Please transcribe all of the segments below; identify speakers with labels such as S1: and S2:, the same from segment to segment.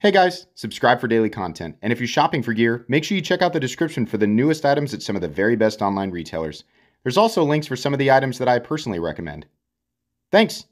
S1: Hey guys, subscribe for daily content, and if you're shopping for gear, make sure you check out the description for the newest items at some of the very best online retailers. There's also links for some of the items that I personally recommend. Thanks!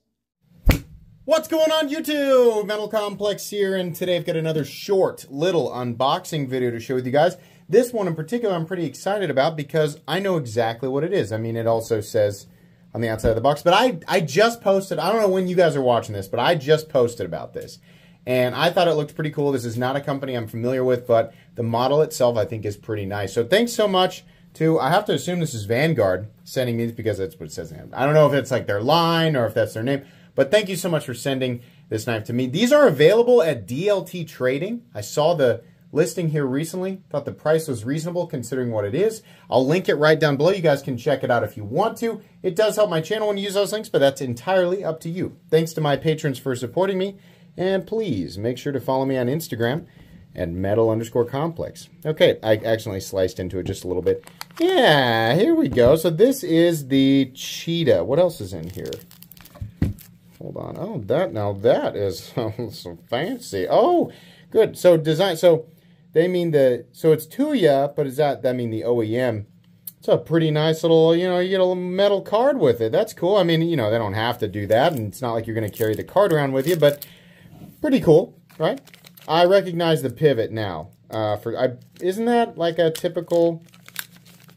S2: What's going on YouTube? Metal Complex here, and today I've got another short little unboxing video to share with you guys. This one in particular I'm pretty excited about because I know exactly what it is. I mean, it also says on the outside of the box, but I just posted, I don't know when you guys are watching this, but I just posted about this. And I thought it looked pretty cool. This is not a company I'm familiar with, but the model itself I think is pretty nice. So thanks so much to, I have to assume this is Vanguard sending these because that's what it says. I don't know if it's like their line or if that's their name, but thank you so much for sending this knife to me. These are available at DLT Trading. I saw the listing here recently, thought the price was reasonable considering what it is. I'll link it right down below. You guys can check it out if you want to. It does help my channel when you use those links, but that's entirely up to you. Thanks to my patrons for supporting me. And please make sure to follow me on Instagram at metal_complex. Okay, I accidentally sliced into it just a little bit. Yeah, here we go. So this is the Cheetah. What else is in here? Hold on. Oh, that is so fancy. Oh, good. So design. So they mean so it's Tuya, but does that mean the OEM? It's a pretty nice little, you get a little metal card with it. That's cool. I mean, they don't have to do that, and it's not like you're going to carry the card around with you, but pretty cool, right? I recognize the pivot now. Isn't that like a typical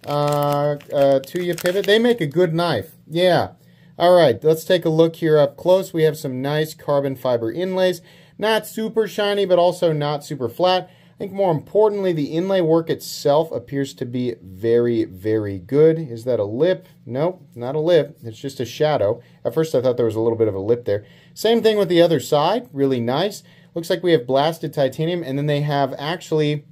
S2: Tuya pivot? They make a good knife. Yeah. All right, let's take a look here up close. We have some nice carbon fiber inlays. Not super shiny, but also not super flat. I think more importantly, the inlay work itself appears to be very, very good. Is that a lip? Nope, not a lip. It's just a shadow. At first I thought there was a little bit of a lip there. Same thing with the other side. Really nice. Looks like we have blasted titanium, and then they have actually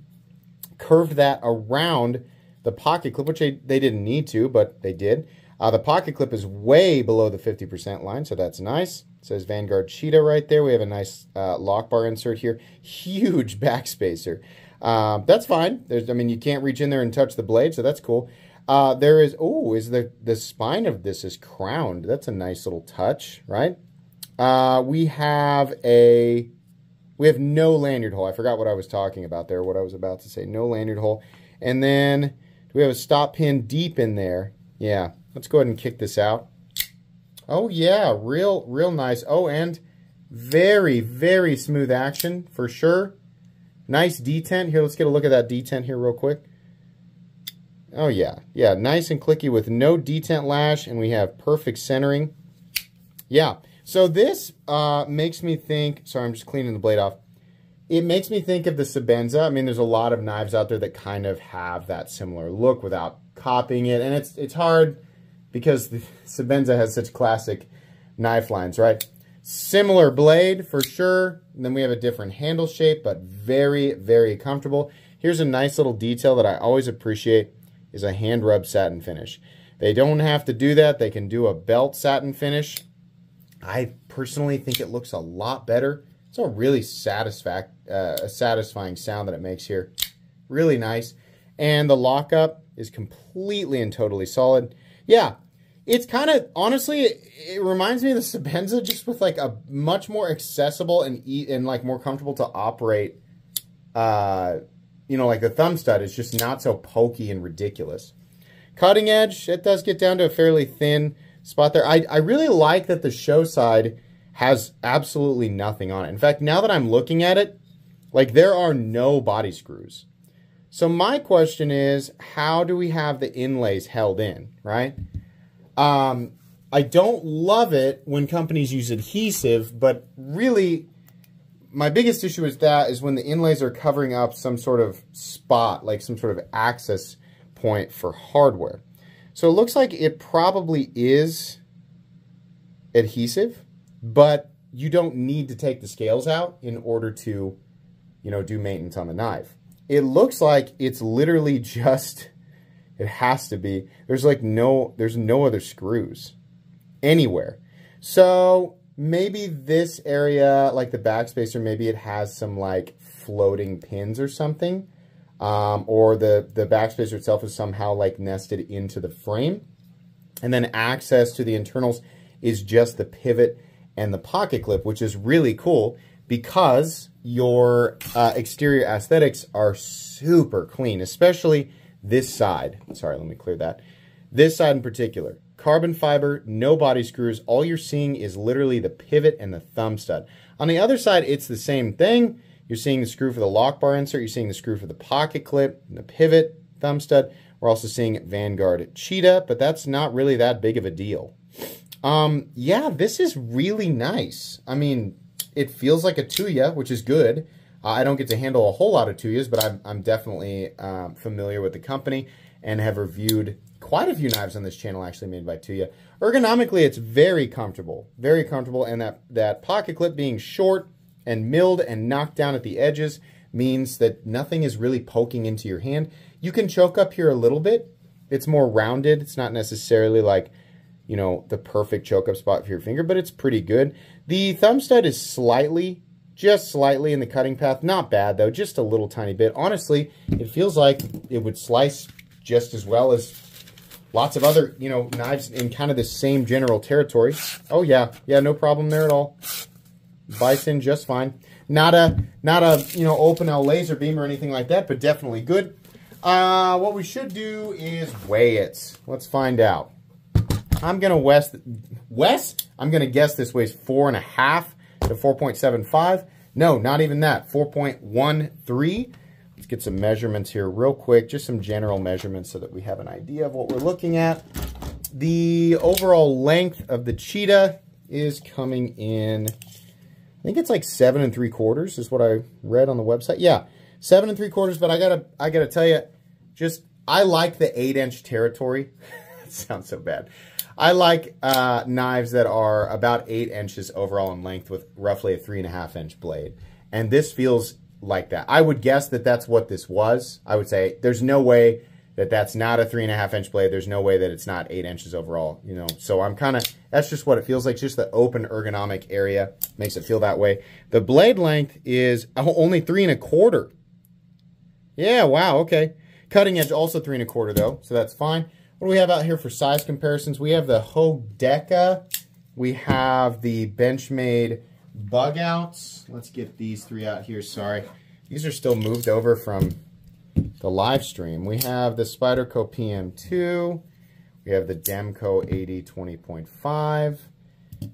S2: curved that around the pocket clip, which they didn't need to, but they did. The pocket clip is way below the 50% line, so that's nice. It says Vanguard Cheetah right there. We have a nice lock bar insert here. Huge backspacer. That's fine. You can't reach in there and touch the blade, so that's cool. There is, the spine of this is crowned. That's a nice little touch, right? We have no lanyard hole. I forgot what I was talking about there, what I was about to say. No lanyard hole. And then, do we have a stop pin deep in there? Yeah. Let's go ahead and kick this out. Oh yeah, real nice. Oh, and very, very smooth action for sure. Nice detent. Here, let's get a look at that detent here real quick. Oh yeah, yeah, nice and clicky with no detent lash, and we have perfect centering. Yeah, so this makes me think, sorry, I'm just cleaning the blade off. It makes me think of the Sebenza. I mean, there's a lot of knives out there that kind of have that similar look without copying it, and it's hard because the Sebenza has such classic knife lines, right? Similar blade for sure. And then we have a different handle shape, but very, very comfortable. Here's a nice little detail that I always appreciate is a hand rub satin finish. They don't have to do that. They can do a belt satin finish. I personally think it looks a lot better. It's a really satisfying sound that it makes here. Really nice. And the lockup is completely and totally solid. Yeah, it's kind of, honestly, it reminds me of the Sebenza, just with like a much more accessible and like more comfortable to operate, like the thumb stud is just not so pokey and ridiculous. Cutting edge, it does get down to a fairly thin spot there. I really like that the show side has absolutely nothing on it. In fact, now that I'm looking at it, like there are no body screws. So my question is, how do we have the inlays held in, right? I don't love it when companies use adhesive, but really my biggest issue is when the inlays are covering up some sort of spot, like some sort of access point for hardware. So it looks like it probably is adhesive, but you don't need to take the scales out in order to, do maintenance on the knife. It looks like it's literally just, it has to be, there's no other screws anywhere. So maybe this area, like the backspacer, maybe it has some like floating pins or something. Or the backspacer itself is somehow like nested into the frame. And then access to the internals is just the pivot and the pocket clip, which is really cool. because your exterior aesthetics are super clean, especially this side. Sorry, let me clear that. This side in particular. Carbon fiber, no body screws. All you're seeing is literally the pivot and the thumb stud. On the other side, it's the same thing. You're seeing the screw for the lock bar insert. You're seeing the screw for the pocket clip, and the pivot, thumb stud. We're also seeing Vanguard Cheetah, but that's not really that big of a deal. Yeah, this is really nice. I mean, it feels like a Tuya, which is good. I don't get to handle a whole lot of Tuyas, but I'm definitely familiar with the company and have reviewed quite a few knives on this channel actually made by Tuya. Ergonomically, it's very comfortable, and that pocket clip being short and milled and knocked down at the edges means that nothing is really poking into your hand. You can choke up here a little bit. It's more rounded. It's not necessarily like, you know, the perfect choke up spot for your finger, but it's pretty good. The thumb stud is just slightly in the cutting path. Not bad though, just a little tiny bit. Honestly, it feels like it would slice just as well as lots of other, you know, knives in kind of the same general territory. Oh yeah, no problem there at all. Bites in just fine. Not a you know, open L laser beam or anything like that, but definitely good. What we should do is weigh it. Let's find out. I'm gonna I'm gonna guess this weighs 4.5 to 4.75. No, not even that. 4.13. Let's get some measurements here real quick. Just some general measurements so that we have an idea of what we're looking at. The overall length of the Cheetah is coming in, I think it's like 7 3/4 is what I read on the website. Yeah, 7 3/4. But I gotta tell you, I like the 8-inch territory. That sounds so bad. I like knives that are about 8 inches overall in length with roughly a 3.5-inch blade, and this feels like that. I would guess that that's what this was. I would say there's no way that that's not a 3.5-inch blade. There's no way that it's not 8 inches overall, you know. So that's just what it feels like. Just the open ergonomic area makes it feel that way. The blade length is only 3 1/4. Yeah, wow, okay. Cutting edge also 3 1/4 though, so that's fine. What do we have out here for size comparisons? We have the Hodeca. We have the Benchmade bug outs. Let's get these three out here. Sorry, these are still moved over from the live stream. We have the Spyderco PM2. We have the Demco 80 20.5.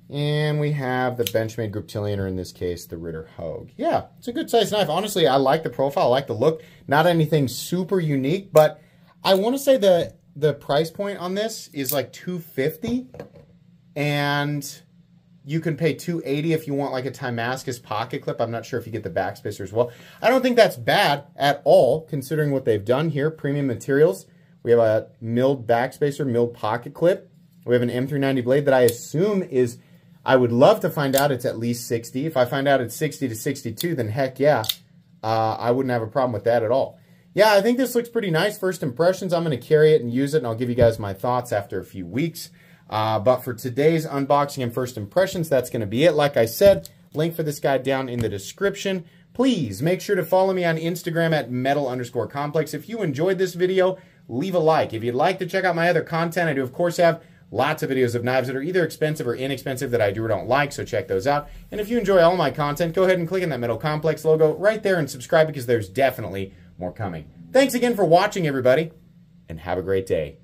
S2: And we have the Benchmade Griptilian, or in this case, the Ritter Hogue. Yeah, it's a good size knife. Honestly, I like the profile. I like the look. Not anything super unique, but I want to say the price point on this is like $250, and you can pay $280 if you want like a Timascus pocket clip. I'm not sure if you get the backspacer as well. I don't think that's bad at all, considering what they've done here. Premium materials. We have a milled backspacer, milled pocket clip. We have an M390 blade that I assume is, I would love to find out it's at least 60. If I find out it's 60 to 62, then heck yeah, I wouldn't have a problem with that at all. Yeah, I think this looks pretty nice. First impressions, I'm going to carry it and use it, and I'll give you guys my thoughts after a few weeks. But for today's unboxing and first impressions, that's going to be it. Like I said, link for this guy down in the description. Please make sure to follow me on Instagram at metal_complex. If you enjoyed this video, leave a like. If you'd like to check out my other content, I do of course have lots of videos of knives that are either expensive or inexpensive that I do or don't like, so check those out. And if you enjoy all my content, go ahead and click on that Metal Complex logo right there and subscribe, because there's definitely more coming. Thanks again for watching, everybody, and have a great day.